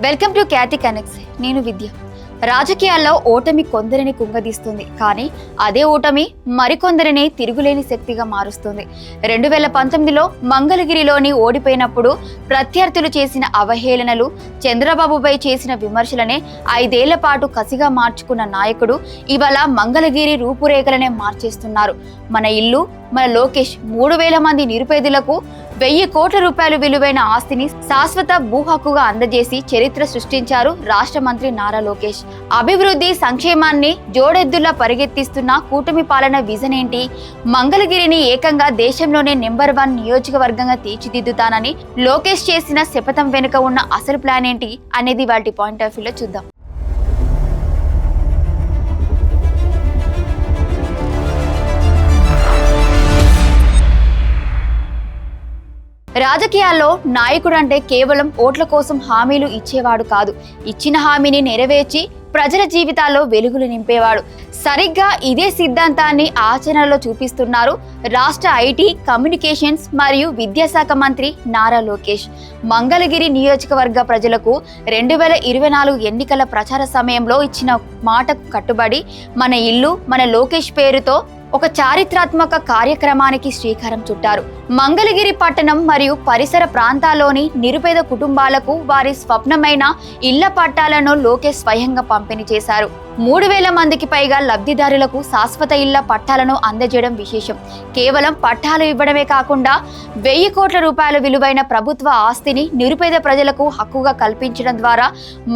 Welcome to Khyati connects. నేను విద్య. రాజకీయాల్లో ఓటమి కొందరిని కుంగదీస్తుంది, కానీ అదే ఓటమి మరికొందరిని తిరుగులేని శక్తిగా మారుస్తుంది. 2019లో మంగళగిరిలోని ఓడిపోయినప్పుడు ప్రత్యర్థులు చేసిన అవహేళనలు, చంద్రబాబుపై చేసిన విమర్శలనే 5 ఏళ్ల పాటు కసిగా మార్చుకున్న నాయకుడు ఇవాళ మంగళగిరి రూపురేఖలనే మార్చేస్తున్నారు. మన ఇల్లు, మన లోకేష్ 3000 మంది నిరుపేదలకు 1000 కోట్ల రూపాయలు విలువైన ఆస్తిని శాశ్వత భూ హక్కుగా అందజేసి చరిత్ర సృష్టించారు రాష్ట్ర మంత్రి నారా లోకేష్. అభివృద్ధి, సంక్షేమాన్ని జోడెద్దులా పరిగెత్తిస్తున్న కూటమి పాలన విజన్ ఏంటి? మంగళగిరిని ఏకంగా దేశంలోనే నెంబర్ 1 నియోజకవర్గంగా తీర్చిదిద్దుతానని లోకేష్ చేసిన శపథం వెనుక ఉన్న అసలు ప్లాన్ ఏంటి అనేది వాటి పాయింట్ ఆఫ్ వ్యూలో చూద్దాం. రాజకీయాల్లో నాయకుడు అంటే కేవలం ఓట్ల కోసం హామీలు ఇచ్చేవాడు కాదు, ఇచ్చిన హామీని నెరవేర్చి ప్రజల జీవితాల్లో వెలుగులు నింపేవాడు. సరిగ్గా ఇదే సిద్ధాంతాన్ని ఆచరణలో చూపిస్తున్నారు రాష్ట్ర ఐటీ, కమ్యూనికేషన్స్ మరియు విద్యాశాఖ మంత్రి నారా లోకేష్. మంగళగిరి నియోజకవర్గ ప్రజలకు 2024 ఎన్నికల ప్రచార సమయంలో ఇచ్చిన మాటకు కట్టుబడి మన ఇల్లు, మన లోకేష్ పేరుతో ఒక చారిత్రాత్మక కార్యక్రమానికి శ్రీకారం చుట్టారు. మంగళగిరి పట్టణం మరియు పరిసర ప్రాంతాల్లోని నిరుపేద కుటుంబాలకు వారి స్వప్నమైన ఇళ్ల పట్టాలను లోకేష్ స్వయంగా పంపిణీ చేశారు. 3000 మందికి పైగా లబ్ధిదారులకు శాశ్వత ఇళ్ల పట్టాలను అందజేయడం విశేషం. కేవలం పట్టాలు ఇవ్వడమే కాకుండా 1000 కోట్ల రూపాయల విలువైన ప్రభుత్వ ఆస్తిని నిరుపేద ప్రజలకు హక్కుగా కల్పించడం ద్వారా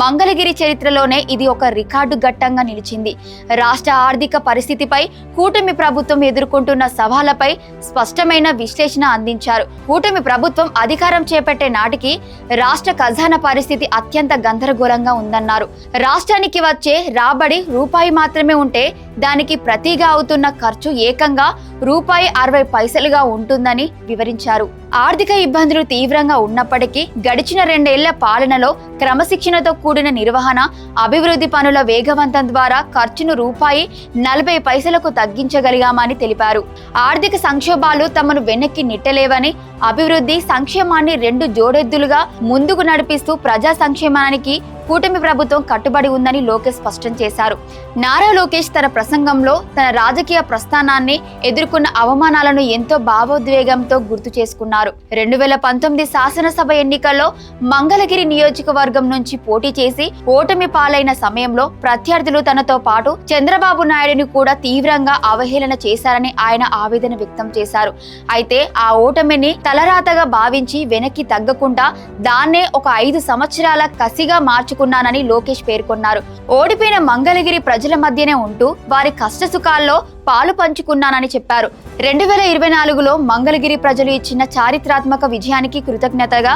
మంగళగిరి చరిత్రలోనే ఇది ఒక రికార్డు ఘట్టంగా నిలిచింది. రాష్ట్ర ఆర్థిక పరిస్థితిపై కూటమి ప్రభుత్వం ఎదుర్కొంటున్న సవాళ్లపై స్పష్టమైన విశ్లేషణ అందించారు. కూటమి ప్రభుత్వం అధికారం చేపట్టే నాటికి రాష్ట్ర ఖజానా పరిస్థితి అత్యంత గందరగోళంగా ఉందన్నారు. రాష్ట్రానికి వచ్చే రాబడి రూపాయి మాత్రమే ఉంటే దానికి ప్రతిగా అవుతున్న ఖర్చు ఏకంగా ₹60 ఉంటుందని వివరించారు. ఆర్థిక ఇబ్బందులు తీవ్రంగా ఉన్నప్పటికీ గడిచిన 2 ఏళ్ల పాలనలో క్రమశిక్షణతో కూడిన నిర్వహణ, అభివృద్ధి పనుల వేగవంతం ద్వారా ఖర్చును ₹40 తగ్గించగలిగామని తెలిపారు. ఆర్థిక సంక్షోభాలు తమను వెనక్కి నెట్టలేవని, అభివృద్ధి, సంక్షేమాన్ని 2 జోడెద్దులుగా ముందుకు నడిపిస్తూ ప్రజా సంక్షేమానికి కూటమి ప్రభుత్వం కట్టుబడి ఉందని లోకేష్ స్పష్టం చేశారు. నారా లోకేష్ తన ప్రసంగంలో తన రాజకీయ ప్రస్థానాన్ని, ఎదుర్కొన్న అవమానాలను ఎంతో భావోద్వేగంతో గుర్తు చేసుకున్నారు. 2019 శాసనసభ ఎన్నికల్లో మంగళగిరి నియోజకవర్గం నుంచి పోటీ చేసి ఓటమి పాలైన సమయంలో ప్రత్యర్థులు తనతో పాటు చంద్రబాబు నాయుడుని కూడా తీవ్రంగా అవహేళన చేశారని ఆయన ఆవేదన వ్యక్తం చేశారు. అయితే ఆ ఓటమిని తలరాతగా భావించి వెనక్కి తగ్గకుండా దాన్నే ఒక 5 సంవత్సరాల కసిగా మార్చుకున్నానని లోకేష్ పేర్కొన్నారు. ఓడిపోయిన మంగళగిరి ప్రజల మధ్యనే ఉంటూ వారి కష్ట సుఖాల్లో పాలు పంచుకున్నానని చెప్పారు. 2024లో మంగళగిరి ప్రజలు ఇచ్చిన చారిత్రాత్మక విజయానికి కృతజ్ఞతగా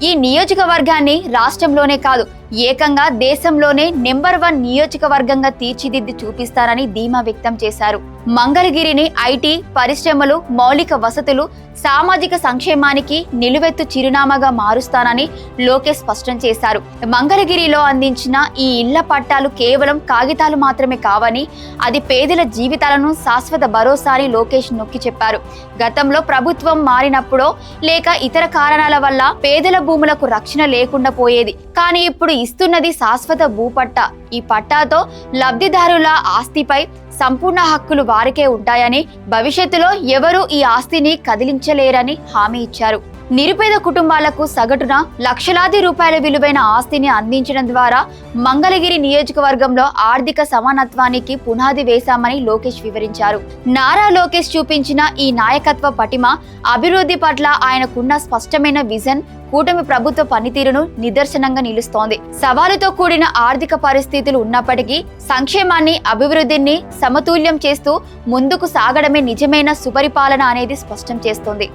ఈ నియోజకవర్గాన్ని రాష్ట్రంలోనే కాదు, ఏకంగా దేశంలోనే నెంబర్ 1 నియోజకవర్గంగా తీర్చిదిద్ది చూపిస్తారని ధీమా వ్యక్తం చేశారు. మంగళగిరిని ఐటీ, పరిశ్రమలు, మౌలిక వసతులు, సామాజిక సంక్షేమానికి నిలువెత్తు చిరునామాగా మారుస్తానని లోకేష్ స్పష్టం చేశారు. మంగళగిరిలో అందించిన ఈ ఇళ్ల పట్టాలు కేవలం కాగితాలు మాత్రమే కావని, అది పేదల జీవితాలను శాశ్వత భరోసాని లోకేష్ నొక్కి చెప్పారు. గతంలో ప్రభుత్వం మారినప్పుడో లేక ఇతర కారణాల వల్ల పేదల భూములకు రక్షణ లేకుండా పోయేది. కానీ ఇప్పుడు ఇస్తున్నది శాశ్వత భూపట్టా. ఈ పట్టాతో లబ్ధిదారుల ఆస్తిపై సంపూర్ణ హక్కులు వారికే ఉంటాయని, భవిష్యత్తులో ఎవరూ ఈ ఆస్తిని కదిలించలేరని హామీ ఇచ్చారు. నిరుపేద కుటుంబాలకు సగటున లక్షలాది రూపాయల విలువైన ఆస్తిని అందించడం ద్వారా మంగళగిరి నియోజకవర్గంలో ఆర్థిక సమానత్వానికి పునాది వేశామని లోకేష్ వివరించారు. నారా లోకేష్ చూపించిన ఈ నాయకత్వ పటిమ, అభివృద్ధి పట్ల ఆయనకున్న స్పష్టమైన విజన్ కూటమి ప్రభుత్వ పనితీరును నిదర్శనంగా నిలుస్తోంది. సవాలుతో కూడిన ఆర్థిక పరిస్థితులు ఉన్నప్పటికీ సంక్షేమాన్ని, అభివృద్ధిని సమతుల్యం చేస్తూ ముందుకు సాగడమే నిజమైన సుపరిపాలన అనేది స్పష్టం చేస్తోంది.